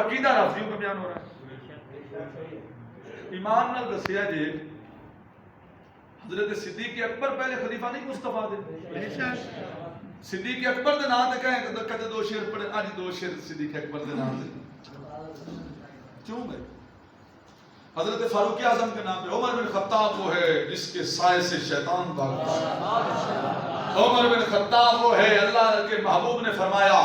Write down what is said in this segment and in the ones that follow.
عقیدہ رافضیوں کا بیان ہو رہا ہے۔ ایمان نال دسیا جی حضرت صدیق اکبر پہلے خلیفہ نہیں مصطفیٰ دے، صدیق اکبر دے نام دے کہیں کدے دو شعر پڑھے، آج دو شعر صدیق اکبر دے نام دے کیوں گئے؟ حضرت فاروق اعظم کے نام پہ عمر بن خطاب وہ ہے جس کے سائے سے شیطان بھاگتا ہے، عمر بن خطاب وہ ہے اللہ کے محبوب نے فرمایا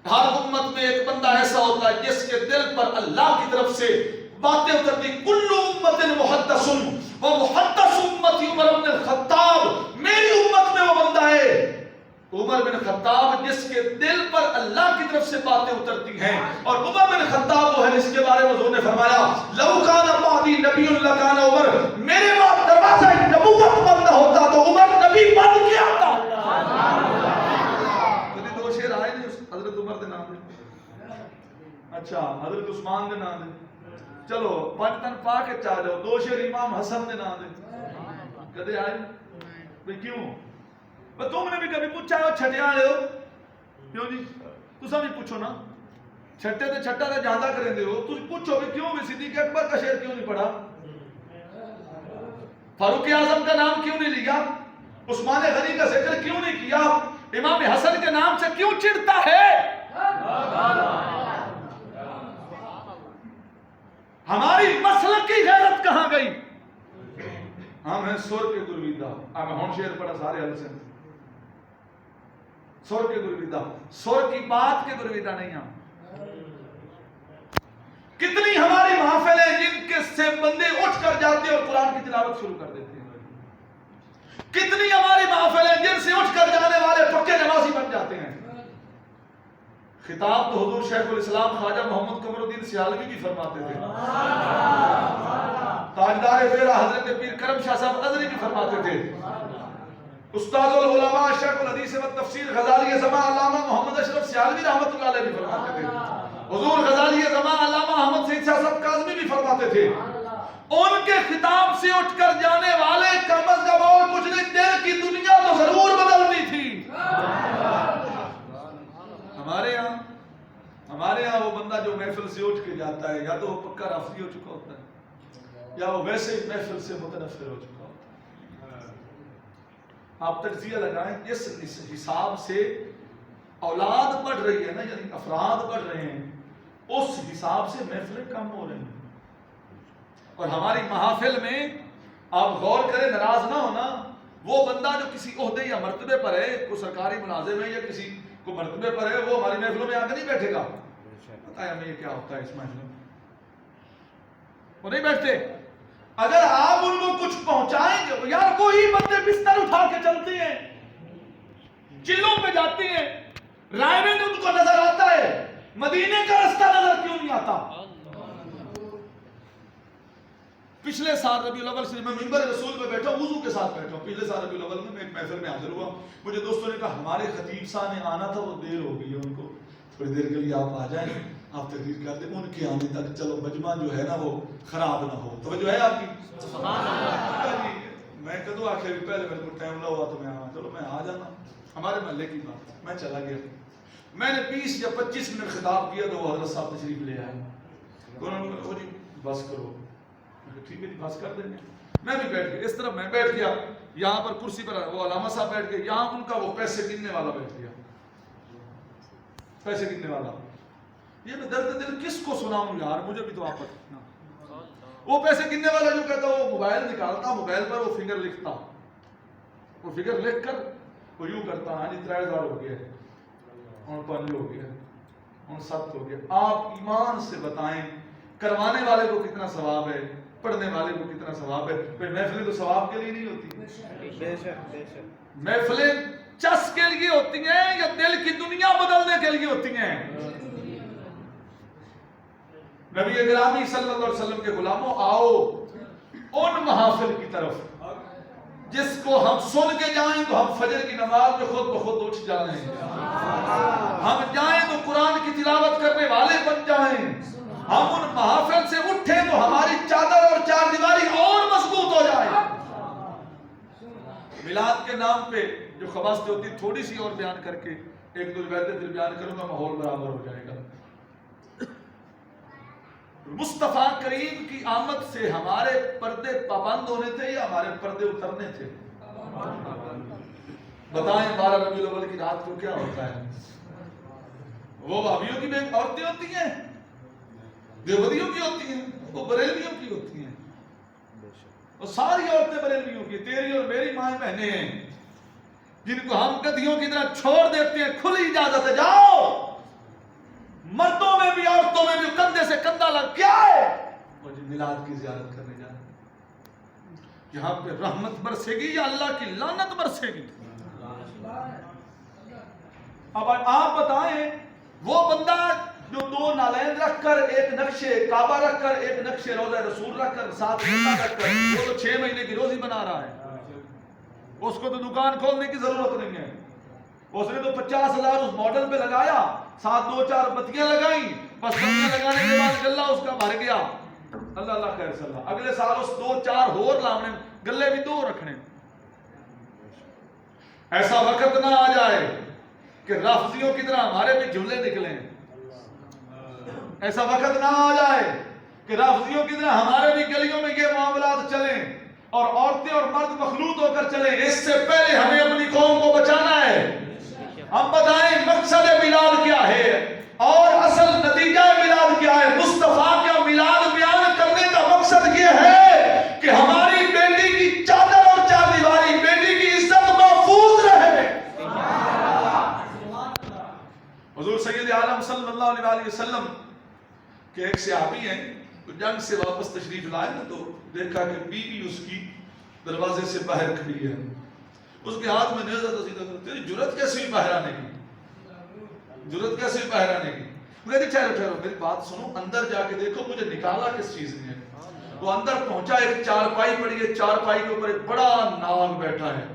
ہر امت میں ایک بندہ ایسا ہوتا ہے جس کے دل پر اللہ کی طرف سے باتیں اترتی، کل امت محدث و محدث امتی عمر بن الخطاب، میری امت میں وہ بندہ ہے عمر بن خطاب جس کے دل پر اللہ کی طرف سے باتیں اترتی ہیں، اور عمر بن خطاب وہ ہے جس کے بارے میں حضور نے فرمایا لو کان بعدی نبی لکان عمر، میرے بعد دروازہ نبوت بند ہوتا تو عمر نبی بن کے آتا۔ کبھی دو شعر آئے نہیں حضرت عمر دے نام دے، اچھا حضرت عثمان دے نام دے، چلو پانچ تن پا کے چاہ جاؤ، دو شعر امام حسن دے نام دے، کدے آئے بھئی کیوں؟ تم نے بھی کبھی پوچھا ہے چھٹیا آئے ہو کیوں جی؟ تسا بھی پوچھو نا، چھٹے تے چھٹا تے جاندہ کریں دے ہو، تم پوچھو بھی کیوں بھی صدیق اکبر کا شعر کیوں نہیں پڑھا، فاروق اعظم کا نام کیوں نہیں لیا، عثمان غنی کا ذکر کیوں نہیں کیا، امام حسن کے نام سے کیوں چڑھتا ہے؟ ہماری مسلک کی غیرت کہاں گئی؟ ہم ہیں سور کے گرویدہ، اب ہون شعر پڑھا سارے حل سے سور کے گرویدہ، سور کی بات کے گرویدہ نہیں ہم۔ کتنی ہماری محافل ہیں جن کے سے بندے اٹھ کر جاتے ہیں اور قرآن کی تلاوت شروع کر دیتے ہیں، کتنی ہماری محافل ہیں جن سے اٹھ کر جانے والے پکے نمازی بن جاتے ہیں۔ خطاب تو حضور شیخ الاسلام خواجہ محمد قمر الدین سیالوی بھی فرماتے تھے، تاجدار بیرہ حضرت پیر کرم شاہ صاحب ازری بھی فرماتے تھے، استاد العلماء شیخ الحدیث و تفسیر غزالی زمان علامہ محمد اشرف سیالوی رحمۃ اللہ علیہ بھی فرماتے تھے، حضور غزالی زمان علامہ احمد سید شاہ صاحب کاظمی بھی فرماتے تھے، ان کے خطاب سے اٹھ کر جانے والے کم از کم اور کچھ نہیں دل کی دنیا تو ضرور بدلنی تھی۔ ہمارے ہاں وہ بندہ جو محفل سے اٹھ کے جاتا ہے یا تو وہ پکا رافضی ہو چکا ہوتا ہے یا وہ ویسے ہی محفل سے متنفر ہو چکا ہوتا ہے۔ آپ تجزیہ لگائیں جس حساب سے اولاد بڑھ رہی ہے نا، یعنی افراد بڑھ رہے ہیں، اس حساب سے محفلیں کم ہو رہی ہیں، اور ہماری محافل میں آپ غور کریں ناراض نہ ہونا، وہ بندہ جو کسی عہدے یا مرتبے پر ہے، کوئی سرکاری ملازم ہے یا کسی کو مرتبے پر ہے، وہ ہماری محفلوں میں آ کے نہیں بیٹھے گا، پتہ ہے ہمیں یہ کیا ہوتا ہے اس محفل میں، وہ نہیں بیٹھتے۔ اگر آپ ان کو کچھ پہنچائیں گے، یار کوئی بندے بستر اٹھا کے چلتے ہیں، چلوں پہ جاتے ہیں، رائے میں ان کو نظر آتا ہے، مدینے کا رستہ نظر کیوں نہیں آتا؟ پچھلے سال ربیع الاول سے میں منبر رسول پہ بیٹھا ہوں، وضو کے ساتھ بیٹھا ہوں، پچھلے سال ربیع الاول میں ایک محفل میں حاضر ہوا، مجھے دوستوں نے کہا ہمارے خطیب صاحب نے آنا تھا، وہ دیر ہو گئی ہے، ان کو تھوڑی دیر کے لیے آپ آ جائیں، آپ تقریر کر دیں، ان کے آنے تک چلو مجمع جو ہے نا وہ خراب نہ ہو، توجہ ہے آپ کی؟ میں کدو آخر پہلے میرے کو ٹائم نہ ہوا تو میں آنا، چلو میں آ جانا، ہمارے محلے کی بات، میں چلا گیا، میں نے 20 یا 25 منٹ خطاب کیا تو وہ حضرت صاحب تشریف لے آئے، انہوں نے کہا جی بس کرو، ٹھیک ہے جی بس کر دیں گے، میں بھی بیٹھ گیا، اس طرح میں بیٹھ گیا، یہاں پر کرسی پر وہ علامہ صاحب بیٹھ گئے، یہاں ان کا وہ پیسے گننے والا بیٹھ گیا، پیسے گننے والا، یہ میں درد دل کس کو سناؤں یار، مجھے بھی تو آپ وہ پیسے گننے والا جو کہتا وہ موبائل نکالتا، موبائل پر وہ فنگر لکھتا، وہ فنگر لکھ کر وہ یوں کرتا، ہاں جی 3000 ہو گیا، اور 5 ہو گیا، اور 7 ہو گیا۔ آپ ایمان سے بتائیں کروانے والے کو کتنا ثواب ہے، پڑھنے والے کو کتنا ثواب ہے؟ پھر محفلیں تو ثواب کے لیے نہیں ہوتی، محفلیں چس کے لیے ہوتی ہیں یا دل کی دنیا بدلنے کے لیے ہوتی ہیں؟ نبی گرامی صلی اللہ علیہ وسلم کے غلاموں، آؤ ان محافل کی طرف جس کو ہم سن کے جائیں تو ہم فجر کی نماز میں خود بخود اٹھ جائیں، ہم جائیں تو قرآن کی تلاوت کرنے والے بن جائیں، ہم ان محافل سے اٹھیں تو ہماری چادر اور چار دیواری اور مضبوط ہو جائے۔ میلاد کے نام پہ جو خواص ہوتی تھوڑی سی اور بیان کر کے ایک دو روایتیں دل بیان کروں گا، ماحول برابر ہو جائے گا۔ مصطفیٰ کریم کی آمد سے ہمارے پردے پابند ہونے تھے یا ہمارے پردے اترنے تھے؟ بتائیں 12 ربیع الاول کی رات کو کیا ہوتا ہے؟ وہ وہابیوں کی بھی عورتیں ہوتی ہیں، دیوبندیوں کی ہوتی ہیں، وہ بریلویوں کی ہوتی ہیں، وہ ساری عورتیں بریلویوں کی، تیری اور میری مائیں بہنیں ہیں جن کو ہم گدھیوں کی طرح چھوڑ دیتے ہیں، کھلی اجازت ہے، جاؤ مردوں میں بھی عورتوں میں بھی کندھے سے کندھا لگ کیا ہے وہ جو میلاد کی زیارت کرنے جا رہے ہیں، یہاں پہ رحمت برسے گی یا اللہ کی لعنت برسے گی؟ اب آپ بتائیں وہ بندہ جو 2 نالین رکھ کر ایک نقشے کعبہ رکھ کر ایک نقشے روضہ رسول رکھ کر ساتھ رکھ کر وہ تو 6 مہینے کی روزی بنا رہا ہے، اس کو تو دکان کھولنے کی ضرورت نہیں ہے، اس نے تو 50,000 اس ماڈل پہ لگایا، ساتھ 2-4 بتیاں لگائیں، بس بتیاں لگانے کے بعد گلہ اس کا بھر گیا، اللہ اللہ خیر صلی اللہ، اگلے سال اس 2-4 ہور لاؤنے گلے بھی 2 رکھنے۔ ایسا وقت نہ آ جائے کہ رافضیوں کی طرح ہمارے بھی جھولے نکلیں، ایسا وقت نہ آ جائے کہ رافضیوں کی طرح ہمارے بھی گلیوں میں یہ معاملات چلیں اور عورتیں اور مرد مخلوط ہو کر چلیں۔ اس سے پہلے ہمیں اپنی قوم کو بچانا ہے۔ ہم بتائیں مقصد میلاد کیا ہے اور اصل نتیجہ میلاد کیا ہے؟ مصطفیٰ کا میلاد بیان کرنے کا مقصد یہ ہے کہ ہماری بیٹی کی چادر اور چار دیواری، بیٹی کی عزت محفوظ رہے۔ حضور سید عالم صلی اللہ علیہ وسلم کہ ایک صحابی ہیں، جنگ سے واپس تشریف لائے نا تو دیکھا کہ بیوی اس کی دروازے سے باہر کھڑی ہے، اس کے ہاتھ میں نیزہ تو سیدھا کرتے، تیری جرت کیسے ہوئی باہر آنے کی؟ جرت کیسے ہوئی باہر آنے کی؟ میں کہتی ٹھہرو میری بات سنو، اندر جا کے دیکھو مجھے نکالا کس چیز نے۔ وہ اندر پہنچا، ایک چارپائی پڑی ہے، چارپائی کے اوپر ایک بڑا ناگ بیٹھا ہے،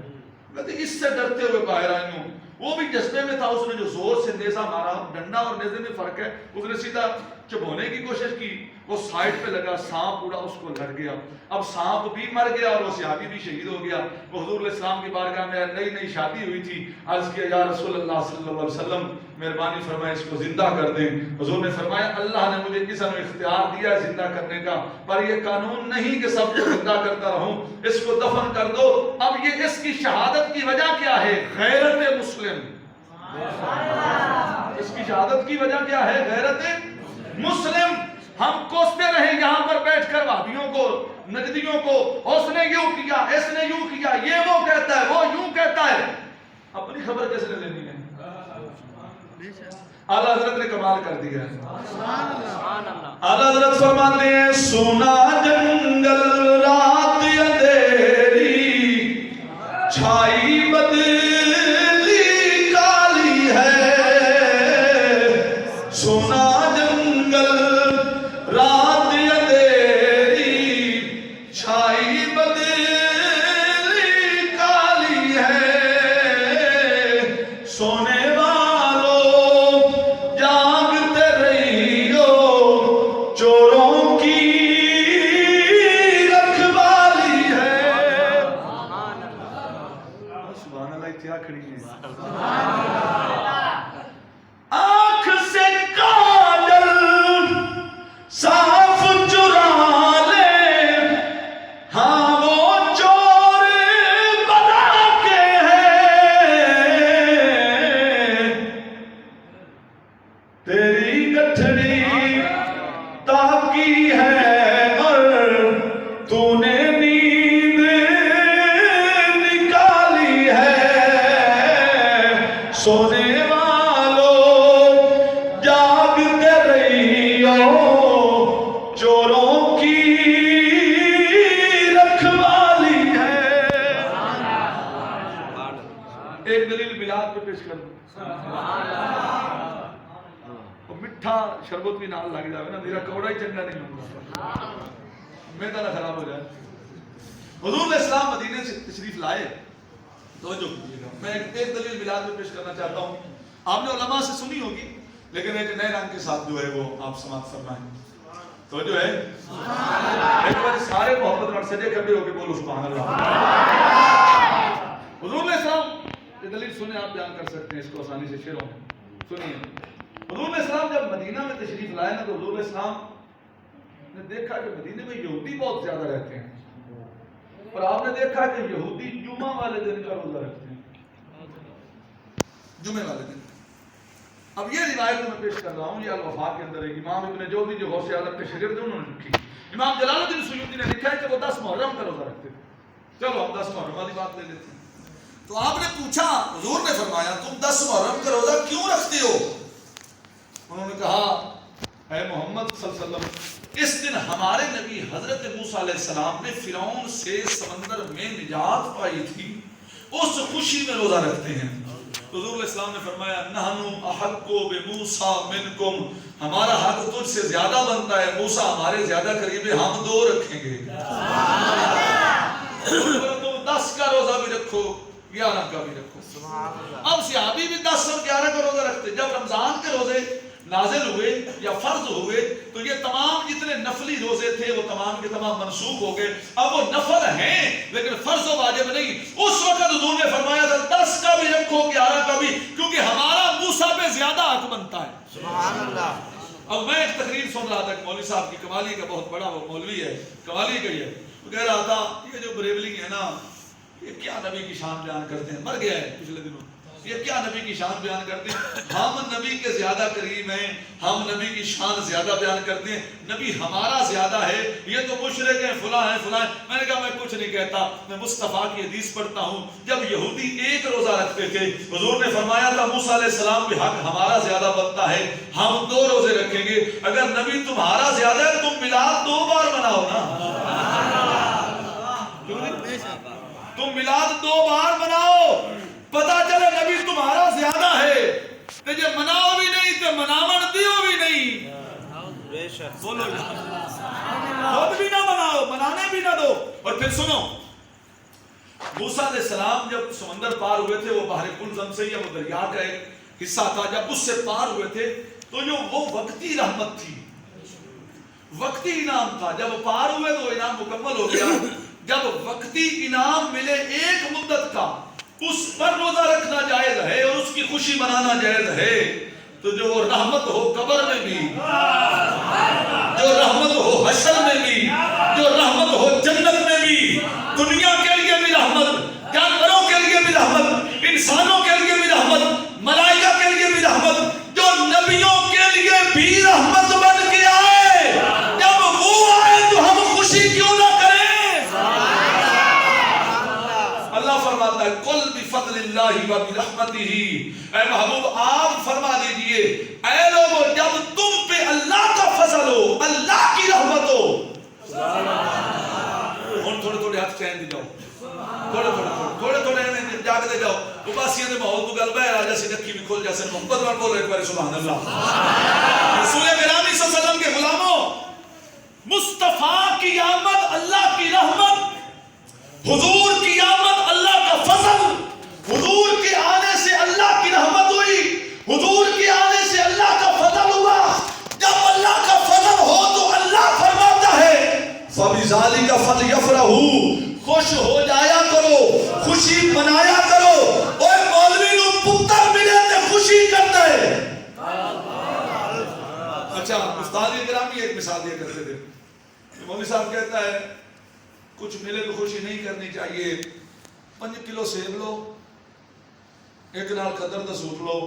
کہتے اس سے ڈرتے ہوئے باہر آئی ہوں۔ وہ بھی جذبے میں تھا، اس نے جو زور سے نیزہ مارا، ڈنڈا اور نیزے میں فرق ہے، اس نے سیدھا چبھونے کی کوشش کی، وہ سائیڈ پہ لگا، سانپ اڑا اس کو لڑ گیا، اب سانپ بھی مر گیا اور وہ صحابی بھی شہید ہو گیا۔ وہ حضور علیہ السلام کی بارگاہ میں نئی نئی شادی ہوئی تھی، عرض کیا یا رسول اللہ صلی اللہ علیہ وسلم مہربانی فرمائے اس کو زندہ کر دیں۔ حضور نے فرمایا اللہ نے مجھے کس نے اختیار دیا ہے زندہ کرنے کا، پر یہ قانون نہیں کہ سب کو زندہ کرتا رہوں، اس کو دفن کر دو۔ اب یہ اس کی شہادت کی وجہ کیا ہے؟ غیرت مسلم۔ اس کی شہادت کی وجہ کیا ہے؟ غیرت مسلم۔ ہم کوستے رہے یہاں پر بیٹھ کر وہابیوں کو، نجدیوں کو، اس نے یوں کیا، اس نے یوں کیا، یہ وہ کہتا ہے، وہ یوں کہتا ہے، اپنی خبر کس نے لینی ہے؟ اعلیٰ حضرت نے کمال کر دیا ہے۔ اعلیٰ حضرت فرماتے ہیں سونا جنگل رات اندھیری چھائی بدلی کالی ہے، سونا جنگل رات اندھیری چھائی بدلی کالی ہے، سونے آنکھ سے کاجل صاف چرا لے، ہاں وہ چور بنا کے ہے، تیری گٹھڑی تاکی ہے اور تو نے نیند نکالی ہے، سونے چوروں کی رکھوالی ہے۔ ایک دلیل میلاد پہ پیش کر دوں، میٹھا شربت بھی نال لگ جائے نا، میرا کوڑا ہی چنگا نہیں ہوگا، میدا نہ خراب ہو جائے۔ حضور علیہ السلام مدینے سے تشریف لائے، توجہ کیجیے گا، میں ایک دلیل میلاد پہ پیش کرنا چاہتا ہوں، آپ نے علماء سے سنی ہوگی لیکن ایک نئے رنگ کے ساتھ جو ہے وہ آپ سماعت فرمائیں۔ تو جو ہے ایک بار سارے محبت اور سجے کبھی ہو کے بولو سبحان اللہ۔ حضور علیہ السلام یہ دلیل سنیں، آپ بیان کر سکتے ہیں اس کو آسانی سے، شعروں میں سنیے۔ حضور علیہ السلام جب مدینہ میں تشریف لائے نا تو حضور علیہ السلام نے دیکھا کہ مدینے میں یہودی بہت زیادہ رہتے ہیں، اور آپ نے دیکھا کہ یہودی جمعہ والے دن کا روزہ رکھتے ہیں، جمعے والے دن۔ اب یہ روایت میں پیش کر رہا ہوں، یہ الوفا کے اندر ہے، امام ابن جوزی جو غوث اعظم کے شاگرد ہیں انہوں نے لکھی۔ امام جلال الدین سیوطی نے لکھا ہے کہ وہ 10 محرم کا روزہ رکھتے تھے۔ چلو ہم 10 محرم والی بات لے لیتے ہیں۔ تو آپ نے پوچھا، حضور نے فرمایا تم 10 محرم کا روزہ کیوں رکھتے ہو؟ انہوں نے کہا اے محمد صلی اللہ علیہ وسلم، اس دن ہمارے نبی حضرت موسیٰ علیہ السلام نے فرعون سے سمندر میں نجات پائی تھی، اس خوشی میں روزہ رکھتے ہیں۔ حضور علیہ السلام نے فرمایا نحن احق بموسیٰ منکم، ہمارا حق تجھ سے زیادہ بنتا ہے، موسیٰ ہمارے زیادہ قریب ہے، ہم 2 رکھیں گے۔ تم 10 کا روزہ بھی رکھو، 11 کا بھی رکھو۔ اب صحابی بھی 10 اور 11 کا روزہ رکھتے۔ جب رمضان کے روزے نازل ہوئے یا فرض ہوئے تو یہ تمام جتنے نفلی روزے تھے وہ تمام کے تمام منسوخ ہو گئے۔ اب وہ نفل ہیں لیکن فرض و واجب نہیں۔ اس وقت حضور نے فرمایا تھا 10 کا بھی رکھو، 11 کا بھی، کیونکہ ہمارا موسیٰ پہ زیادہ حق بنتا ہے۔ سبحان اللہ۔ اب میں ایک تقریر سن رہا تھا کہ مولوی صاحب کی، کمالی کا بہت بڑا وہ مولوی ہے، کمالی کا ہی ہے، وہ کہہ رہا تھا یہ جو بریلوی ہے نا، یہ کیا نبی کی شان بیان کرتے ہیں، مر گیا ہے پچھلے دنوں، یہ کیا نبی کی شان بیان کرتے ہیں، ہم نبی کے زیادہ قریب ہیں، ہم نبی کی شان زیادہ بیان کرتے ہیں، نبی ہمارا زیادہ ہے، یہ تو مشرک ہیں، فلاں ہیں فلاں ہیں۔ میں نے کہا میں کچھ نہیں کہتا، میں مصطفیٰ کی حدیث پڑھتا ہوں، جب یہودی 1 روزہ رکھتے تھے، حضور نے فرمایا تھا موسیٰ علیہ السلام بھی حق ہمارا زیادہ بنتا ہے، ہم 2 روزے رکھیں گے۔ اگر نبی تمہارا زیادہ ہے تم میلاد 2 بار مناؤ نا، تم میلاد 2 بار مناؤ، پتا چلے نبی تمہارا زیادہ ہے، تو یہ مناؤ بھی نہیں تو مناون دیو بھی نہیں، بولو خود بھی نہ مناؤ، منانے بھی نہ دو۔ اور پھر سنو، موسیٰ علیہ السلام جب سمندر پار ہوئے تھے، وہ بحر کلزم سے یا وہ دریا کا ایک حصہ تھا، جب اس سے پار ہوئے تھے تو جو وہ وقتی رحمت تھی، وقتی انعام تھا، جب پار ہوئے تو انعام مکمل ہو گیا۔ جب وقتی انعام ملے 1 مدت کا، اس پر روزہ رکھنا جائز ہے اور اس کی خوشی منانا جائز ہے، تو جو رحمت ہو قبر میں بھی، جو رحمت ہو حشر میں بھی، جو رحمت ہو جنت میں بھی، دنیا کے لیے بھی رحمت، جانوروں کے لیے بھی رحمت، انسانوں کے لیے بھی رحمت، ملائکہ کے لیے بھی رحمت، جو نبیوں کے لیے بھی رحمت بن کے آئے، جب وہ آئے تو ہم خوشی کیوں نہ کریں؟ اللہ فرماتا ہے قل بفضل اللہ وبرحمتہ، اے محبوب آپ فرما دیجئے اے لوگوں جب تم پہ اللہ کا فضل ہو، اللہ کی رحمت ہو، تھوڑے تھوڑے ہاتھ چین دی جاؤ، تھوڑے تھوڑے جاگ دے جاؤ، اباسیاں دے ماحول کو گل بہ راجہ سے نکی بھی کھول جیسے محمد بار بولو ایک بار سبحان اللہ۔ رسول گرامی صلی اللہ علیہ وسلم کے غلاموں، مصطفیٰ کی آمد اللہ کی رحمت، حضور کی آمد اللہ کا فضل، حضور کے آنے سے اللہ کی رحمت ہوئی، حضور کے آنے سے اللہ کا فضل ہوا۔ جب اللہ کا فضل ہو تو اللہ فرماتا ہے فَبِذَلِكَ فَلْيَفْرَحُوا، خوش ہو جایا کرو، خوشی منایا کرو۔ اور مولوی نو پتر ملے تے خوشی کرتا ہے۔ اچھا استاد گرامی ایک مثال دیا کرتے تھے، مولوی صاحب کہتا ہے کچھ ملے تو خوشی نہیں کرنی چاہیے، 5 کلو سیب لو، 1 نال قدر دا سوٹ لو،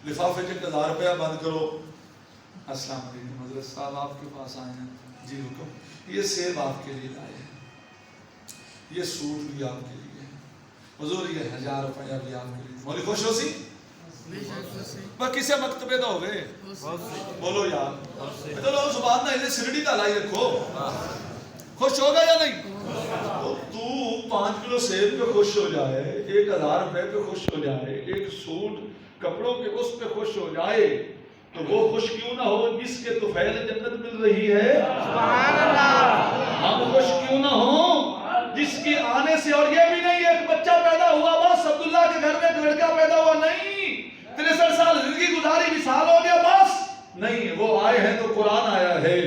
لفافے چ 1000 روپیہ بند کرو، السلام علیکم حضرت صاحب آپ کے پاس آئے ہیں، جی حکم، یہ سیب آپ کے لیے لائے ہیں، یہ سوٹ بھی آپ کے لیے ہے، حضور یہ 1000 روپیہ بھی آپ کے لیے، مولی خوش ہو سی؟ باقی سے مکتبے دا ہوئے، بولو یار، تو لوگ زبان نہ انہیں سرڑی دا لائی رکھو، خوش ہوگا یا نہیں؟ تو 5 کلو سیب پہ خوش ہو جائے، 1000 روپے پہ خوش ہو جائے، ایک سوٹ کپڑوں کے اس پہ خوش ہو جائے، تو وہ خوش کیوں نہ ہو جس کے طفیل جنت مل رہی ہے؟ سبحان اللہ۔ ہم خوش کیوں نہ ہوں جس کے آنے سے، اور یہ بھی نہیں ایک بچہ پیدا ہوا بس عبداللہ کے گھر میں ایک لڑکا پیدا ہوا، نہیں 63 سال زندگی گزاری 20 سال ہو گیا بس نہیں، وہ آئے ہیں تو قرآن آیا ہے،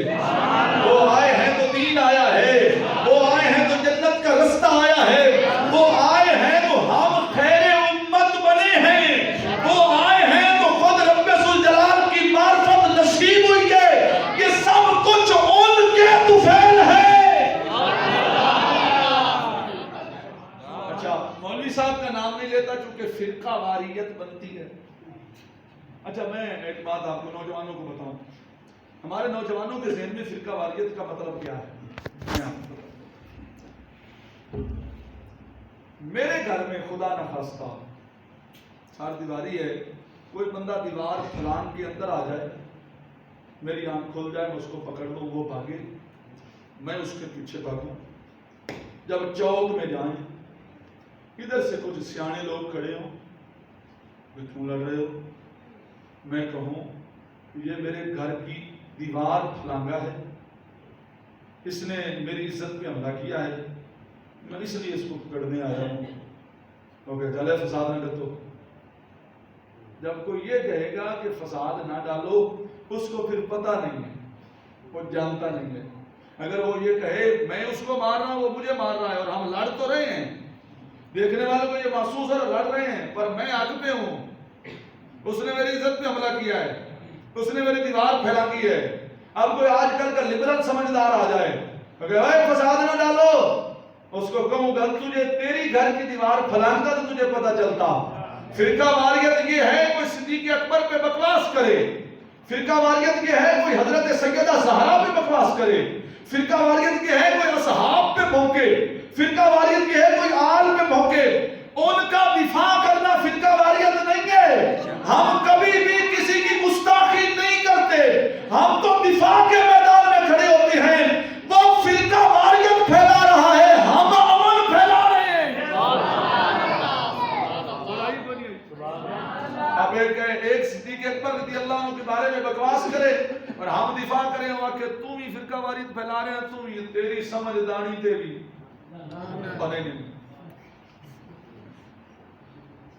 وہ آئے ہیں تو دین آیا ہے، وہ آئے ہیں تو جنت کا رستہ آیا ہے، وہ آئے ہیں تو ہم خیر امت بنے ہیں، وہ آئے ہیں تو خود رب ذوالجلال کی معرفت نصیب ہوئی ہے، یہ سب کچھ ان واریت بنتی ہے. اچھا میں ایک بات آپ کو نوجوانوں کو بتاؤں. ہمارے نوجوانوں کے ذہن میں فرقہ واریت کا مطلب کیا ہے؟ میں آپ کو بتاؤں. میرے گھر میں خدا نخواستہ چار دیواری ہے، کوئی بندہ دیوار پھلان کے اندر آ جائے، میری آنکھ کھل جائے، میں اس کو پکڑ لوں، وہ بھاگے، میں اس کے پیچھے بھاگوں. جب چوک میں جائیں، ادھر سے کچھ سیانے لوگ کھڑے ہوں، وہ کیوں لڑ رہے ہو؟ میں کہوں یہ میرے گھر کی دیوار پھلانگا ہے، اس نے میری عزت پہ حملہ کیا ہے، میں اس لیے اس کو پکڑنے آیا ہوں. اوکے چلے فساد نہ ڈالو. جب کوئی یہ کہے گا کہ فساد نہ ڈالو، اس کو پھر پتہ نہیں ہے، وہ جانتا نہیں ہے. اگر وہ یہ کہے میں اس کو مار رہا ہوں، وہ مجھے مار رہا ہے، اور ہم لڑ تو رہے ہیں، دیکھنے والوں کو یہ محسوس ہے لڑ رہے ہیں، پر میں حق پہ ہوں، اس نے میری عزت پہ حملہ کیا ہے، اس نے میری دیوار پھیلا کی ہے. اب کوئی آج کل کا لبرل سمجھدار آ جائے کہ اے فساد نہ ڈالو، اس کو کہوں گا تجھے تیری گھر کی دیوار پھلانتا تو تجھے پتہ چلتا. فرقہ واریت یہ ہے کوئی صدیق اکبر پہ بکواس کرے، فرقہ واریت یہ ہے کوئی حضرت سیدہ زہرا پہ بکواس کرے، فرقہ واریت یہ ہے کوئی اصحاب پہ بھونکے، فرقہ واریت یہ ہے کوئی آل پہ بھونکے. ان کا دفاع کرنا فرقہ واریت نہیں ہے. ہم کبھی بھی کسی کی گستاخی نہیں کرتے، ہم تو دفاع کے میدان میں کھڑے ہوتے ہیں. وہ فرقہ واریت پھیلا رہا ہے، ہم امن پھیلا رہے ہیں. اب ایک صدیق اکبر رضی اللہ عنہ کے بارے میں بکواس کرے اور ہم دفاع کریں ہوا کہ تم ہی فرقہ واریت پھیلا رہے ہیں، تم ہی، تیری سمجھداری تیری بنے نہیں.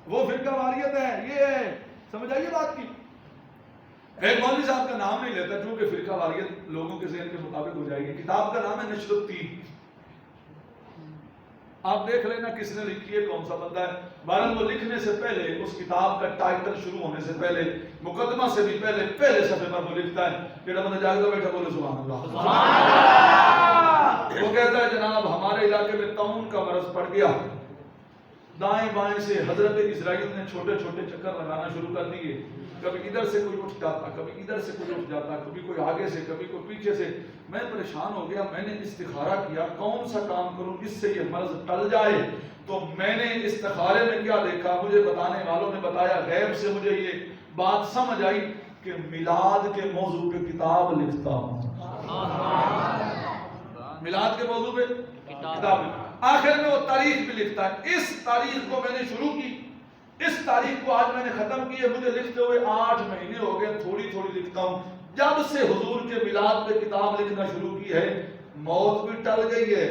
وہ فرقہ واریت ہے، یہ ہے. سمجھ آئیے بات کی. ایک مولوی صاحب کا نام نہیں لیتا کیونکہ فرقہ واریت لوگوں کے ذہن کے مطابق ہو جائے گی. کتاب کا نام ہے نشر الدین. آپ دیکھ لینا کس نے لکھی ہے، کون سا بندہ ہے. بہرحال وہ لکھنے سے پہلے، اس کتاب کا ٹائٹل شروع ہونے سے پہلے، مقدمہ سے بھی پہلے صفحے پر وہ لکھتا ہے کہ بندہ جاگتا بیٹھا بولے سبحان اللہ. وہ کہتا ہے جناب ہمارے علاقے میں طاعون کا مرض پڑ گیا، دائیں بائیں سے حضرت اسرائیل نے چھوٹے چھوٹے چکر لگانا شروع کر دیے. کبھی ادھر سے کوئی اٹھ جاتا، کبھی ادھر سے کوئی اٹھ جاتا، کبھی کوئی آگے سے، کبھی کوئی پیچھے سے. میں پریشان ہو گیا، میں نے استخارہ کیا کون سا کام کروں جس سے یہ مرض ٹل جائے. تو میں نے استخارے میں کیا دیکھا، مجھے بتانے والوں نے بتایا، غیب سے مجھے یہ بات سمجھ آئی کہ میلاد کے موضوع پہ کتاب لکھتا ہوں. میلاد کے موضوع پہ کتاب. آخر میں وہ تاریخ بھی لکھتا ہے. اس تاریخ کو میں نے شروع کی، اس تاریخ کو آج میں نے ختم کی ہے. مجھے لکھتے ہوئے 8 مہینے ہو گئے، تھوڑی تھوڑی لکھتا ہوں. جب سے حضور کے میلاد پہ کتاب لکھنا شروع کی ہے، موت بھی ٹل گئی ہے،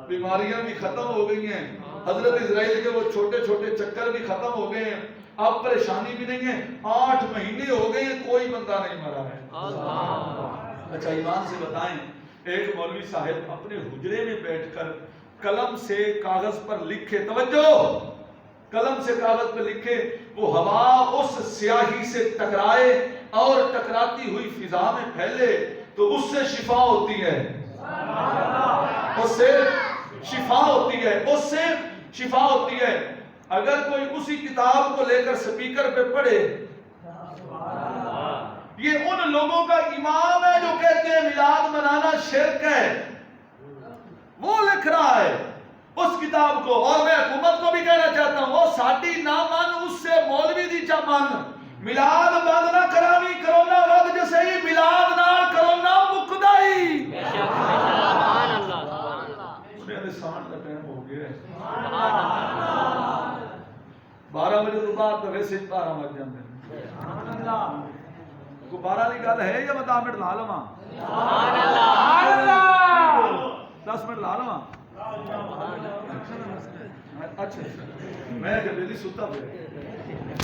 بیماریاں بھی ختم ہو گئی ہیں، حضرت اسرائیل کے وہ چھوٹے چھوٹے چکر بھی ختم ہو گئے ہیں، اب پریشانی بھی نہیں ہے. 8 مہینے ہو گئے ہیں، کوئی بندہ نہیں مرا ہے. اچھا ایمان سے بتائیں، ایک مولوی صاحب اپنے حجرے میں بیٹھ کر قلم سے کاغذ پر لکھے، توجہ، قلم سے کاغذ پر لکھے، وہ ہوا اس سیاہی سے ٹکرائے اور ٹکراتی ہوئی فضا میں پھیلے تو اس سے شفا ہوتی ہے. اس سے شفا ہوتی ہے، اس سے شفا ہوتی ہے. اگر کوئی اسی کتاب کو لے کر سپیکر پہ پڑھے، یہ ان لوگوں کا امام ہے جو کہتے ہیں میلاد منانا شرک ہے، وہ لکھ رہا ہے اس کتاب کو. اور میں حکومت کو بھی کہنا چاہتا ہوں، وہ ساڈی نہ من، اس سے مولوی دی چا من. میلاد بند نہ کرانی، کرونا ود جسے ہی میلاد نہ کرونا مکدا ہی. سبحان اللہ، سبحان اللہ. میرے سان کا ٹائم ہو گیا ہے، 12 بجے تو بعد تو ویسے 12 بج جاندے ہیں. سبحان اللہ. کو 12 والی گل ہے یا میں 10 منٹ لا لواں؟ سبحان اللہ. 10 منٹ لا لواں. اچھا میں کہ دلی ستا پہ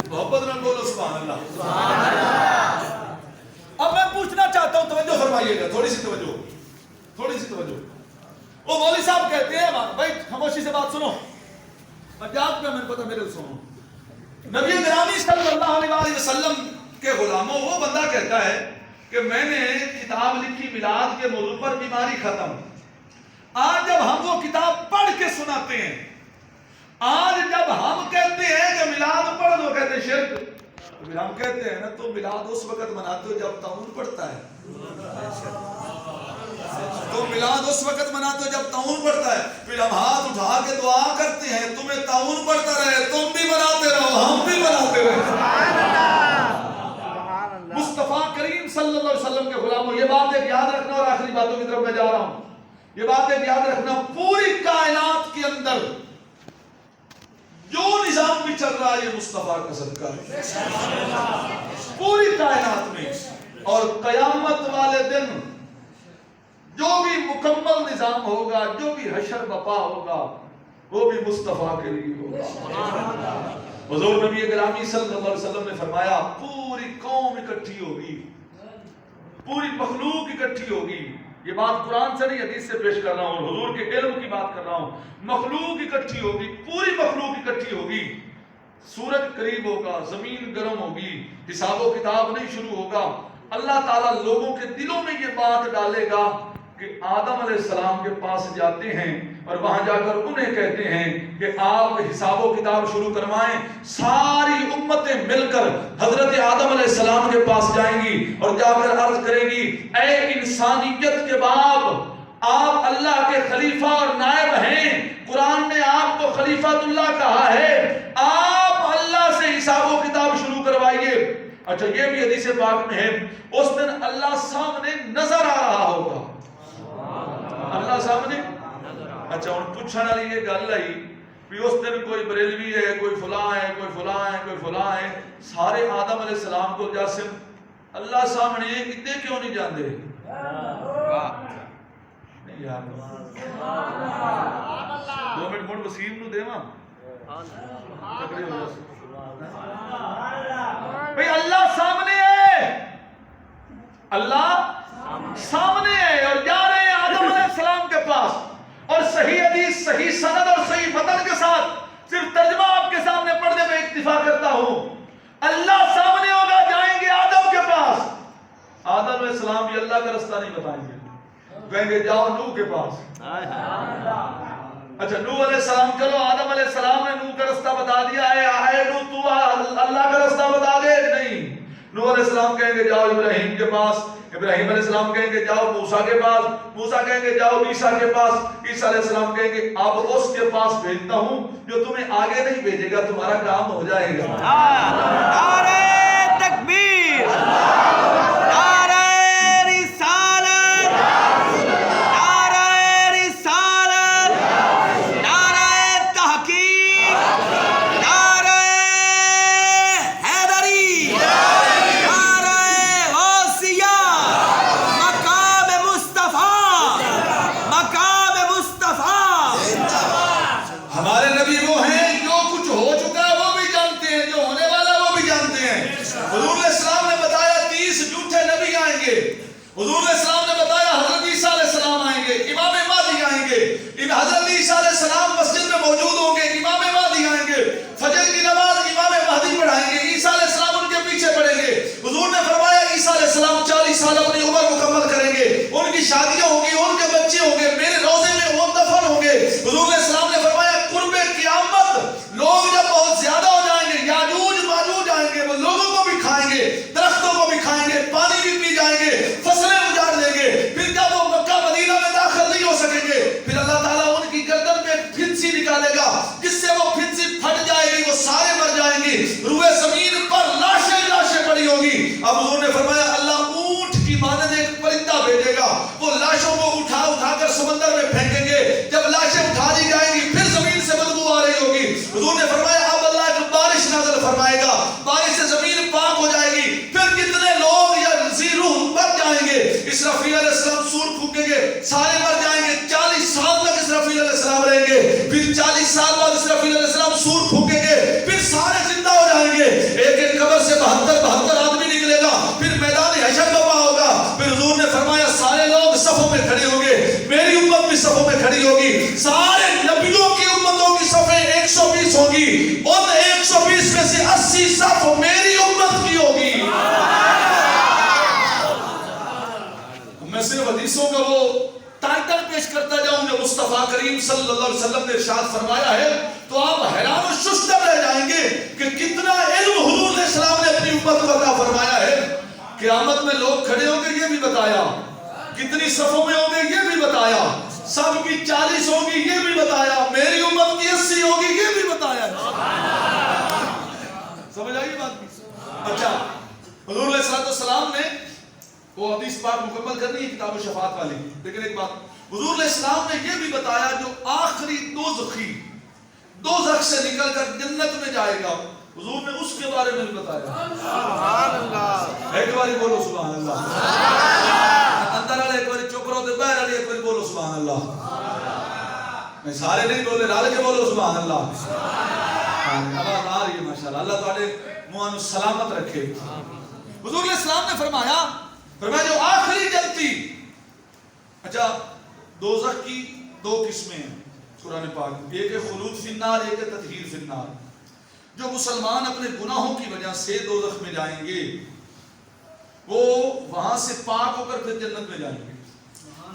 محبت نہ بولو سبحان اللہ. سبحان اللہ. اب میں پوچھنا چاہتا ہوں، توجہ فرمائیے گا، تھوڑی سی توجہ، تھوڑی سی توجہ. وہ مولوی صاحب کہتے ہیں بھائی خاموشی سے بات سنو، مجاز میں نے پتہ میرے سنو. نبی گرامی صلی اللہ علیہ وسلم کے غلاموں، وہ بندہ کہتا ہے کہ میں نے کتاب لکھی میلاد کے موضوع پر، بیماری ختم. آج جب ہم وہ کتاب پڑھ کے سناتے ہیں، آج جب ہم کہتے ہیں کہ میلاد پڑھ دو، کہتے ہیں شرک، تو پھر ہم کہتے ہیں نا تو میلاد اس وقت مناتے ہو جب طاعون پڑتا ہے، تو میلاد اس وقت مناتے ہو جب طاعون پڑتا ہے، پھر ہم ہاتھ اٹھا کے دعا کرتے ہیں تمہیں طاعون پڑتا رہے، تم بھی مناتے رہو ہم بھی مناتے رہے۔ مصطفیٰ کریم صلی اللہ علیہ وسلم کے غلاموں، یہ بات ایک یاد رکھنا، اور آخری باتوں کی طرف میں جا رہا ہوں، یہ بات ایک یاد رکھنا، پوری کائنات کے اندر جو نظام بھی چل رہا ہے یہ مصطفیٰ کا صدقہ ہے، پوری کائنات میں، اور قیامت والے دن جو بھی مکمل نظام ہوگا، جو بھی حشر بپا ہوگا، وہ بھی مصطفیٰ کے لیے ہوگا۔ حضور نبی گرامی صلی اللہ علیہ وسلم نے فرمایا پوری قوم اکٹھی ہوگی، پوری مخلوق اکٹھی ہوگی، یہ بات قرآن سے نہیں حدیث سے پیش کر رہا ہوں، اور حضور کے علم کی بات کر رہا ہوں، مخلوق اکٹھی ہوگی، پوری مخلوق اکٹھی ہوگی، سورج قریب ہوگا، زمین گرم ہوگی، حساب و کتاب نہیں شروع ہوگا، اللہ تعالیٰ لوگوں کے دلوں میں یہ بات ڈالے گا کہ آدم علیہ السلام کے پاس جاتے ہیں اور وہاں جا کر انہیں کہتے ہیں کہ آپ حساب و کتاب شروع کروائیں، ساری امتیں مل کر حضرت آدم علیہ السلام کے پاس جائیں گی اور جا کر عرض کریں گی اے انسانیت کے باپ، آپ اللہ کے خلیفہ اور نائب ہیں، قرآن نے آپ کو خلیفۃ اللہ کہا ہے، آپ اللہ سے حساب و کتاب شروع کروائیے۔ اچھا یہ بھی حدیث پاک میں ہے، اس دن اللہ سامنے نظر آ رہا ہوگا، اللہ سامنے، اچھا ہوں پوچھنے والی یہ گل ہے بھی اس دن کوئی بریلوی ہے، کوئی فلاں ہے، کوئی فلاں ہے، کوئی فلاں ہے، سارے آدم علیہ السلام کو جاسم اللہ سامنے ادھے کیوں نہیں جاندے؟ نہیں یار 2 منٹ مڑ وسیم نو دیواں تکڑے ہو جاس بھئی اللہ سامنے ہے، اللہ سامنے ہے، اور جا رہے ہیں آدم علیہ السلام کے پاس، اور صحیح حدیث، صحیح سند اور صحیح متن کے ساتھ صرف ترجمہ آپ کے سامنے پڑھنے میں اکتفا کرتا ہوں، اللہ سامنے ہوگا، جائیں گے آدم کے پاس، آدم علیہ السلام بھی اللہ کا رستہ نہیں بتائیں گے، کہیں گے جاؤ نوح کے پاس، اچھا نوح علیہ السلام چلو، آدم علیہ السلام نے نوح کا رستہ بتا دیا ہے، آئے نوح تو اللہ کا رستہ بتا دے، نہیں، نوح علیہ السلام کہیں گے جاؤ ابراہیم کے پاس، ابراہیم علیہ السلام کہیں گے جاؤ موسیٰ کے پاس، موسیٰ کہیں گے جاؤ عیسیٰ کے پاس، عیسیٰ علیہ السلام کہیں گے اب اس کے پاس بھیجتا ہوں جو تمہیں آگے نہیں بھیجے گا، تمہارا کام ہو جائے گا۔ نعرہ تکبیر، نعرہ رسالت، نعرہ رسالت، نعرہ تحقیق، نعرہ حیدری، نعرہ غوثیہ، مقام مصطفیٰ، مقام مصطفیٰ۔ ہمارے نبی وہ ہیں جو کچھ ہو چکا ہے وہ بھی جانتے ہیں، جو ہونے والا ہے وہ بھی جانتے ہیں۔ حضور علیہ السلام نے بتایا 30 جھوٹے نبی آئیں گے، حضور علیہ السلام نے بتایا حضرت عیسیٰ علیہ السلام آئیں گے، امام مہدی آئیں گے، حضرت عیسیٰ علیہ السلام مسجد میں موجود ہوں گے، امام مہدی آئیں گے، فجر کی نماز امام مہدی پڑھائیں گے، عیسیٰ علیہ السلام ان کے پیچھے پڑھیں گے۔ حضور نے فرمایا عیسیٰ علیہ السلام 40 سال اپنی عمر مکمل کریں گے، ان کی شادیاں ہوں گی، ان کے بچے ہوں گے، میرے روضے میں وہ دفن ہوں گے۔ حضور علیہ السلام نے فرمایا قرب قیامت لوگ جب بہت زیادہ ہو جائیں گے، یاجوج ماجوج آئیں گے، وہ لوگوں کو بھی کھائیں گے، درختوں کو بھی کھائیں گے، پانی بھی پی جائیں گے، فصلیں اجاڑ دیں گے، پھر جب وہ مکہ مدینہ میں داخل نہیں ہو سکیں گے، پھر اللہ تعالیٰ ان کی گردن پہ پھنسی نکالے گا، جس سے وہ پھنسی پھٹ جائے گی، وہ سارے مر جائیں گی، روئے زمین پر لاشیں لاشیں پڑی ہوگی۔ اب حضور نے فرمایا اللہ اونٹ کی مانند ایک پرندہ بھیجے گا، وہ لاشوں کو اٹھا اٹھا کر سمندر میں پھینکیں گے، جب لاشیں اٹھا دی جائیں گی پھر زمین سے بدبو آ رہی ہوگی۔ حضور نے فرمایا اب اللہ ایک بارش نازل فرمائے گا، بارش سے زمین پاک ہو جائے گی، پھر کتنے لوگ یا روح مر جائیں گے، اسرافیل علیہ السلام سور پھونکیں گے، سارے مر جائیں گے، 40 سال تک اسرافیل علیہ السلام رہیں گے، پھر 40 سال بعد اسرافیل علیہ السلام سور پھونکیں گے، پھر سارے زندہ ہو جائیں گے، ایک ایک قبر سے 72 آدمی نکلے گا، پھر میدان حشر بپا ہوگا، پھر حضور نے فرمایا سارے لوگ صفوں میں کھڑے ہوں گے، میری امت بھی صفوں میں کھڑی ہوگی، سارے نبیوں کی امتوں کی صفیں 120 ہوگی، ان 120 میں سے 80 صف میری امت کی ہوگی۔ میں صرف حدیثوں کا وہ ٹائٹل پیش کرتا جاؤں جو مصطفیٰ کریم کریم صلی اللہ علیہ وسلم نے ارشاد فرمایا ہے تو آپ حیران و ششدر رہ جائیں گے کہ کتنا علم حضور علیہ السلام نے اپنی امت کو عطا فرمایا ہے. قیامت میں لوگ کھڑے ہوں گے یہ بھی بتایا, کتنی صفوں میں ہوں گے یہ بھی بتایا, سب کی 40 ہوگی یہ بھی بتایا, میری امت کی 80 ہوگی یہ بھی بتایا. سمجھ آئی بات؟ اچھا, حضور علیہ السلام نے وہ حدیث پاک مکمل کرنی ہے کتاب شفاعت والی, لیکن ایک بات حضور علیہ السلام نے یہ بھی بتایا جو آخری دوزخی دوزخ سے نکل کر جنت میں جائے گا, حضور نے اس کے بارے میں بھی بتایا. سبحان اللہ, ایک باری بولو سبحان اللہ. اندر والے ایک باری چپ رہو, باہر والے ایک باری بولو سبحان اللہ. میں سارے نہیں بولے, رل کے بولو سبحان اللہ. آواز آ رہی ہے ماشاءاللہ, اللہ تمہارے منہ نو سلامت رکھے. حضور علیہ السلام نے فرمایا جو آخری جنتی. اچھا, دوزخ کی 2 قسمیں ہیں قرآن پاک, ایک ہے خلود فی النار, ایک ہے تطہیر فی النار. جو مسلمان اپنے گناہوں کی وجہ سے دوزخ میں جائیں گے وہ وہاں سے پاک ہو کر پھر جنت میں جائیں گے.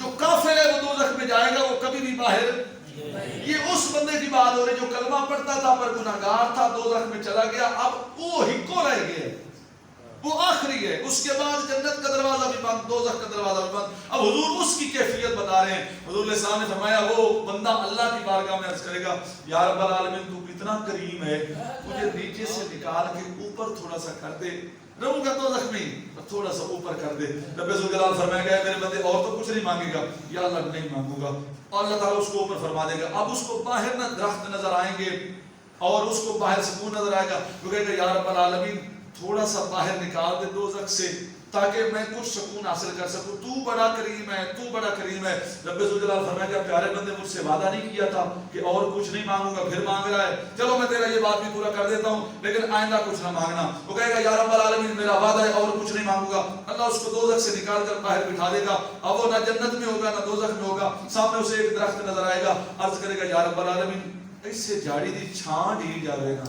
جو کافر ہے وہ دوزخ میں جائے گا, وہ کبھی بھی باہر. یہ اس بندے کی بات ہو رہی جو کلمہ پڑھتا تھا پر گناہگار تھا, دوزخ میں چلا گیا, اب وہ ہکو رہ گیا, وہ آخری ہے. اس کے بعد جنت کا دروازہ بھی بند, دوزخ کا دروازہ بھی بند. اب حضور اس کی کیفیت بتا رہے ہیں. حضور علیہ السلام نے فرمایا وہ بندہ اللہ کی بارگاہ میں عرض کرے گا یا رب العالمین تو اتنا کریم ہے, مجھے نیچے سے نکال کے اوپر تھوڑا سا کر دے, رہوں گا دوزخ میں تھوڑا سا اوپر کر دے. رب ذوالجلال فرمائے گا میرے بندے اور تو کچھ نہیں مانگے گا, یا اللہ نہیں مانگوں گا, اور اللہ تعالیٰ اس کو اوپر فرما دے گا. اب اس کو باہر نہ درخت نظر آئیں گے اور اس کو باہر سکون نظر آئے گا, وہ کہے گا یا رب العالمین تھوڑا سا باہر نکال دے دوزخ سے تاکہ میں کچھ سکون حاصل کر سکوں, تو بڑا کریم ہے, تو بڑا کریم ہے. رب ذوالجلال فرمائے گا پیارے بندے مجھ سے وعدہ نہیں کیا تھا کہ اور کچھ نہیں مانگوں گا, پھر مانگ رہا ہے, چلو میں تیرا یہ بات بھی پورا کر دیتا ہوں لیکن آئندہ کچھ نہ مانگنا. وہ کہے گا یا رب العالمین میرا وعدہ ہے اور کچھ نہیں مانگوں گا. اللہ اس کو دوزخ سے نکال کر باہر بٹھا دے گا, اب وہ نہ جنت میں ہوگا نہ دوزخ میں ہوگا, سامنے اسے ایک درخت نظر آئے گا, عرض کرے گا یا رب العالمین اس سے جاڑی دی چھان ڈی جاوے گا,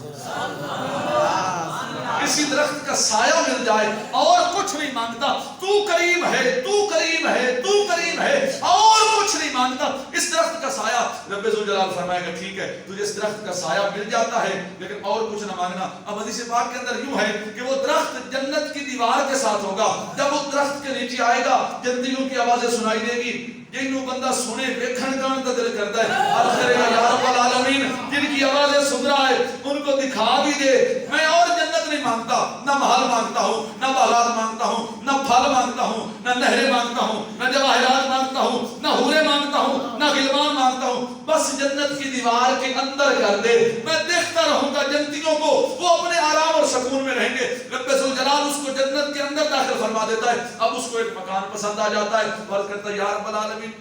کسی درخت کا سایہ مل جائے اور کچھ نہیں مانگتا, تو کریم ہے, تو کریم ہے, تو کریم ہے, اور کچھ نہیں مانگتا, اس درخت کا سایہ. رب ذوالجلال فرمائے گا ٹھیک ہے تجھے اس درخت کا سایہ مل جاتا ہے لیکن اور کچھ نہ مانگنا. اب حدیث پاک کے اندر یوں ہے کہ وہ درخت جنت کی دیوار کے ساتھ ہوگا, جب وہ درخت کے نیچے آئے گا جنتیوں کی آوازیں سنائی دے گی, جنہوں بندہ سنے ویکھن کا دل کرتا ہے, عرض کرے گا یا رب العالمین جن کی آوازیں سن رہا ہے ان کو دکھا بھی دے, میں اور جنت نہیں مانگتا, نہ محل مانگتا ہوں, نہ باغات مانگتا ہوں, نہ پھل مانگتا ہوں, نہ نہریں مانگتا ہوں, نہ جواہرات مانگتا ہوں, نہ حوریں مانگتا ہوں, نہ غلمان مانگتا ہوں, بس جنت کی دیوار کے اندر کر دے, میں دیکھتا رہوں گا جنتیوں کو, وہ اپنے آرام اور سکون میں رہیں گے. رب ذوالجلال اس کو جنت کے اندر داخل فرما دیتا ہے. اب اس کو ایک مکان پسند آ جاتا ہے, عرض کرتا ہے یا رب العالمین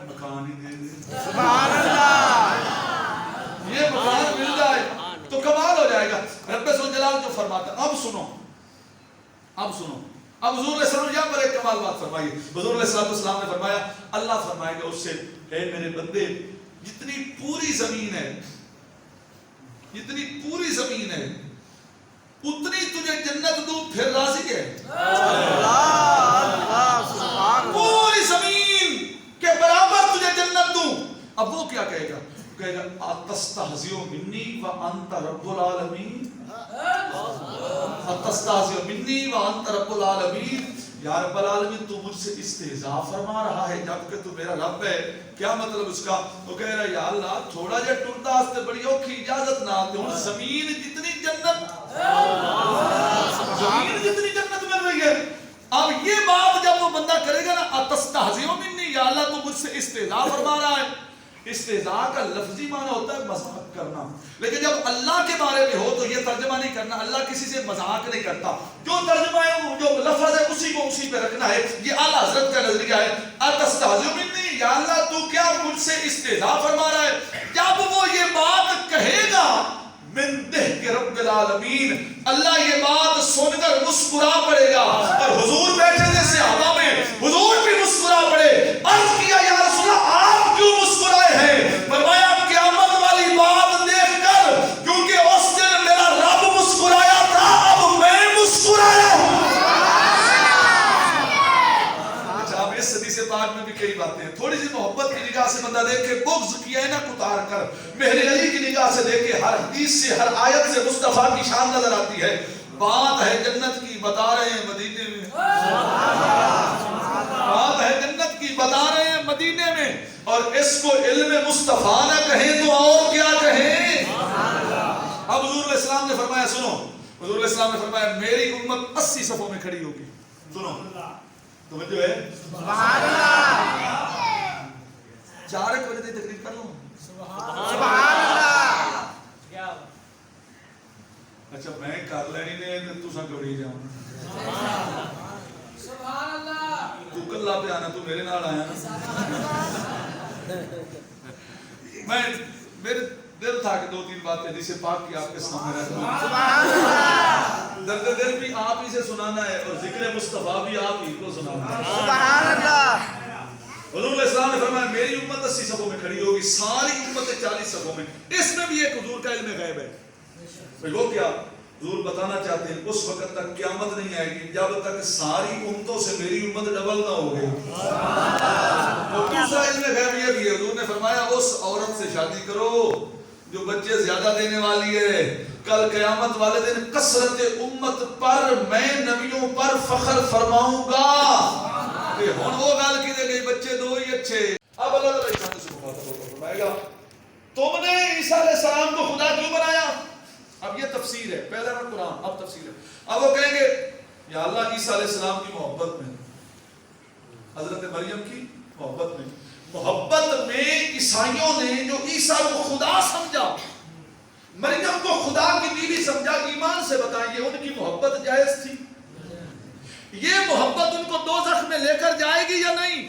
مکان ہی دے دے, سبحان اللہ, یہ مکان مل جائے تو کمال ہو جائے گا. رب ذوالجلال جو فرماتا ہے, اب سنو, اب حضور علیہ السلام یہاں پر ایک کمال بات فرمائی. حضور علیہ السلام نے فرمایا اللہ فرمائے گا اس سے اے میرے بندے جتنی پوری زمین ہے, جتنی پوری زمین ہے اتنی تجھے جنت دوں پھر راضی ہے. پوری زمین کے برابر تجھے جنت دوں. اب وہ کیا کہے گا, کہے گا اتستہزئ منی وانت رب العالمین, اتستہزئ منی وانت رب العالمین, یا رب العالمین تو مجھ سے استہزاء فرما رہا ہے جبکہ تو میرا رب ہے. کیا مطلب اس کا؟ وہ کہہ رہا ہے یا اللہ تھوڑا جا ٹرتا اس سے بڑی اوکھی اجازت نہ آتے ہوں, زمین جتنی جنت, زمین جتنی جنت مل رہی ہے. اب یہ بات جب وہ بندہ کرے گا نا اتستہزئ منی, یا اللہ تو مجھ سے استہزاء فرما رہا ہے. استہزاء کا لفظی معنی ہوتا ہے مذاق کرنا, لیکن جب اللہ کے بارے میں ہو تو یہ ترجمہ نہیں کرنا, اللہ کسی سے مذاق نہیں کرتا, جو ترجمہ ہے جو لفظ ہے اسی کو اسی پہ رکھنا ہے. یہ اعلیٰ حضرت کا نظریہ ہے. اتستہزئ منی, یا اللہ تو کیا مجھ سے استہزاء فرما رہا ہے. جب وہ یہ بات کہے گا من دہک رب العالمین, اللہ یہ بات سن کر مسکرا پڑے گا, اور حضور بیٹھے تھے صحابہ میں, حضور بھی مسکرا پڑے. عرض کیا یا رسول اللہ آپ کیوں مسکرائے ہیں؟ فرمایا قیامت والی بات دیکھ کر, کیونکہ اس دن میرا رب مسکرایا تھا, اب میں مسکرایا ہوں. اچھا اب اس حدیث پاک میں بھی کئی باتیں ہیں, تھوڑی سی محبت کی نگاہ سے بندہ دیکھے بغض کی اینک اتار کر مہر علی کی نگاہ سے دیکھے ہر حدیث سے ہر آیت سے مصطفیٰ کی شان نظر آتی ہے. بات ہے جنت کی بتا رہے ہیں مدینے میں, بات ہے جنت کی بتا رہے ہیں مدینے میں, اور اس کو علم مصطفیٰ نہ کہیں تو اور کیا کہیں. اب حضور علیہ السلام نے فرمایا, سنو, حضور علیہ السلام نے فرمایا میری امت 80 صفوں میں کھڑی ہوگی. سنو توجہ ہے, سبحان اللہ, 4 بجے تک تقریر کر لوں. سبحان اللہ. اچھا میں کر لینی نے تو سا گھبری جاؤں. سبحان اللہ. تو کلا پہ آنا, تو میرے نال آیا نا. میں میرے دل تھا کہ 2-3 باتیں جسے پاک کی آپ کے سامنے رکھ دوں. سبحان اللہ. درد دل بھی آپ ہی سے سنانا ہے اور ذکر مصطفیٰ بھی آپ ہی کو سنانا ہے. سبحان اللہ. حضور علیہ السلام نے فرمایا میری امت 80 صفوں میں کھڑی ہوگی, ساری امت 40 صفوں میں. اس میں بھی ایک حضور کا علم غیب ہے. وہ کیا حضور بتانا چاہتے ہیں, اس وقت تک قیامت نہیں آئے گی جب تک ساری امتوں سے میری امت ڈبل نہ ہو گئی. اور دوسرا علم غیب یہ بھی ہے, حضور نے فرمایا اس عورت سے شادی کرو جو بچے زیادہ دینے والی ہے, کل قیامت والے دن کثرت امت پر میں نبیوں پر فخر فرماؤں گا. ہن وہ گل کی گئی بچے 2 ہی اچھے. اب اللہ تعالی انسان سے مخاطب فرمائے گا تم نے عیسیٰ علیہ السلام کو خدا کیوں بنایا. اب یہ تفسیر ہے, پہلا ہے قرآن, اب تفسیر ہے. اب وہ کہیں گے یا اللہ عیسیٰ علیہ السلام کی محبت میں, حضرت مریم کی محبت میں عیسائیوں نے جو عیسیٰ کو خدا سمجھا, مریم کو خدا کی بیوی سمجھا, ایمان سے بتائیں یہ ان کی محبت جائز تھی؟ یہ محبت ان کو دوزخ میں لے کر جائے گی یا نہیں؟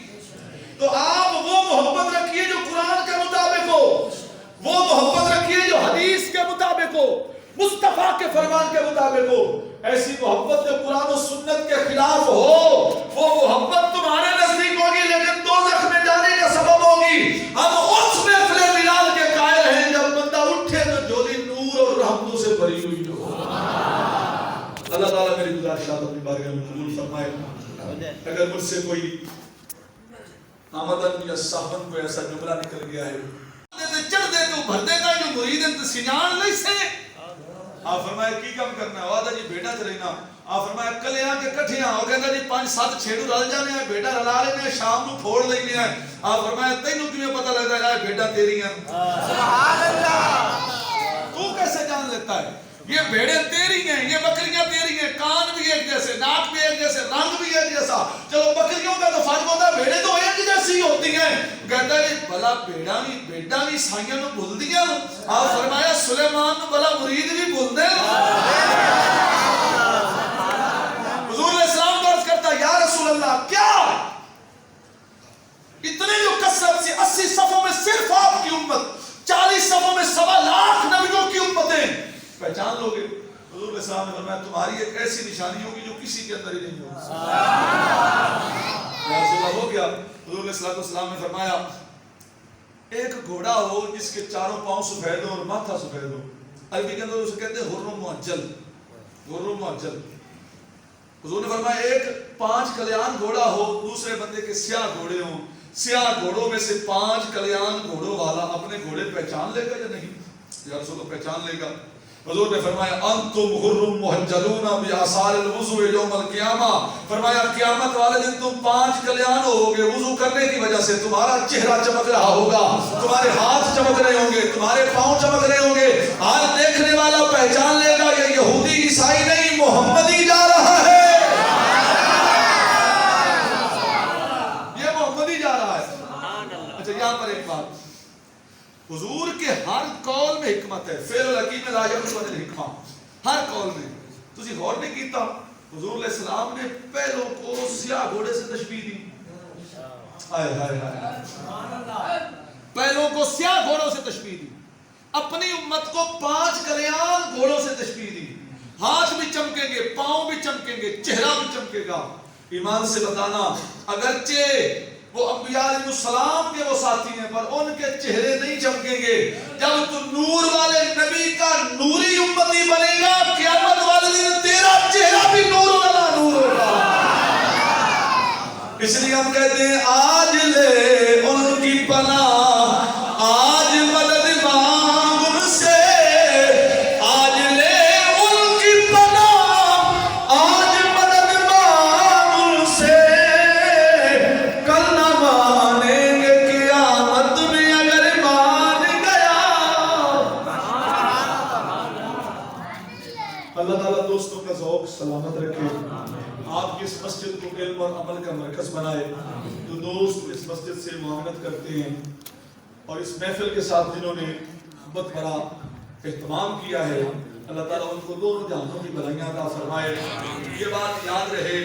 تو آپ وہ محبت رکھیے جو قرآن کے مطابق ہو, وہ محبت رکھیے جو حدیث کے مطابق ہو, مصطفیٰ کے فرمان کے مطابق ہو. ایسی محبت جو قرآن و سنت کے خلاف ہو وہ محبت تمہارے نزدیک ہوگی لیکن دوزخ میں جانے کا سبب ہوگی. ہم اس محفل میلاد کے قائل ہیں جب بندہ اٹھے تو جھولی نور اور رحمتوں سے بھری ہوئی ہو. اللہ تعالیٰ میری گزارشات اپنی بارگاہ میں قبول فرمائے. اگر مجھ سے کوئی آمدن یا صاحبن کو ایسا جملہ نکل گیا ہے چڑھ دے تو بھر دے گا جو مرید انت سنان لئی سے, آپ فرمایا کی کم کرنا ہے, وعدہ جی بیٹا چلینا. آپ فرمایا کلیاں کے کٹھیاں ہو کہندا جی 5-7 چھیڑو رل جانے ہیں, بیٹا رلا لینے ہیں, شام نو پھوڑ لینے ہیں. آپ فرمایا تینوں کیوں پتہ لگتا ہے بیٹا تیری ہیں. سبحان اللہ. تو کیسے جان لیتا ہے یہ بھیڑیں تیری ہیں, یہ بکریاں تیری ہیں, کان بھی ایک جیسے, ناک بھی ایک جیسے, رنگ بھی ایک جیسا. چلو بکریوں کا تو فرق ہوتا ہے, بھیڑیں تو ایک جیسی ہوتی ہیں. کہتا ہے بھلا بیٹا بھی سائیاں نو بھول دیا. آپ فرمایا سلیمان نو بھلا مرید بھی بھول دے. حضور علیہ السلام عرض کرتا یا رسول اللہ کیا اتنے جو کثرت سے 80 صفوں میں صرف آپ کی امت, 40 صفوں میں 1.25 لاکھ نبیوں کی امتیں پہچان لو گے. حضور علیہ السلام نے فرمایا تمہاری ایک ایسی نشانی ہوگی جو کسی کے اندر ہی نہیں ہوگی. رسول اللہ ہو گیا. حضور علیہ السلام نے فرمایا ایک گھوڑا ہو جس کے چاروں پاؤں سفید ہو اور ماتھا سفید ہو, عربی کے اندر اسے کہتے ہیں حر معجل, حر معجل. حضور نے فرمایا ایک 5 کلیان گھوڑا ہو, دوسرے بندے کے سیاہ گھوڑے ہوں, سیاہ گھوڑوں میں سے 5 کلیان گھوڑوں والا اپنے گھوڑے پہچان لے گا یا نہیں؟ یا رسول اللہ پہچان لے گا. حضور نے فرمایا انتم غر محجلون بآثار الوضوء یوم القیامہ. فرمایا قیامت والے دن تم 5 کلیان ہوگے, وضو کرنے کی وجہ سے تمہارا چہرہ چمک رہا ہوگا, تمہارے ہاتھ چمک رہے ہوں گے, تمہارے پاؤں چمک رہے ہوں گے. ہر دیکھنے والا پہچان لے گا یہ یہودی عیسائی نہیں محمدی جا رہا ہے, یہ محمدی جا رہا ہے. اچھا یہاں پر ایک بات, حضور کے ہر قول میں حکمت ہے. فعل الحکیم لا یخرج عن الحکمہ, ہر قول میں. تسی غور نہیں کیتا حضور علیہ السلام نے پہلوں کو سیاہ گھوڑے سے تشبیہ دی. ہائے ہائے ہائے, پہلوں کو سیاہ گھوڑوں سے تشبیہ دی, اپنی امت کو 5 کلیان گھوڑوں سے تشبیہ دی. ہاتھ بھی چمکیں گے, پاؤں بھی چمکیں گے, چہرہ بھی چمکے گا. ایمان سے بتانا اگرچہ وہ انبیاء علیہ السلام کے وہ ساتھی ہیں پر ان کے چہرے نہیں چمکیں گے. جب تو نور والے نبی کا نوری امتی بنے گا قیامت والے دن تیرا چہرہ بھی نور والا نور ہوگا. اس لیے ہم کہتے ہیں آج لے ان کی پناہ دوستوں کا ذوق سلامت رکھے، آپ کی اس مسجد کو علم اور عمل کا مرکز بنائے۔ جو دوست اس مسجد سے معاونت کرتے ہیں اور اس محفل کے ساتھ جنہوں نے بہت بڑا اہتمام کیا ہے، اللہ تعالیٰ ان کو دونوں جہانوں کی بھلائیاں عطا فرمائے۔ یہ بات یاد رہے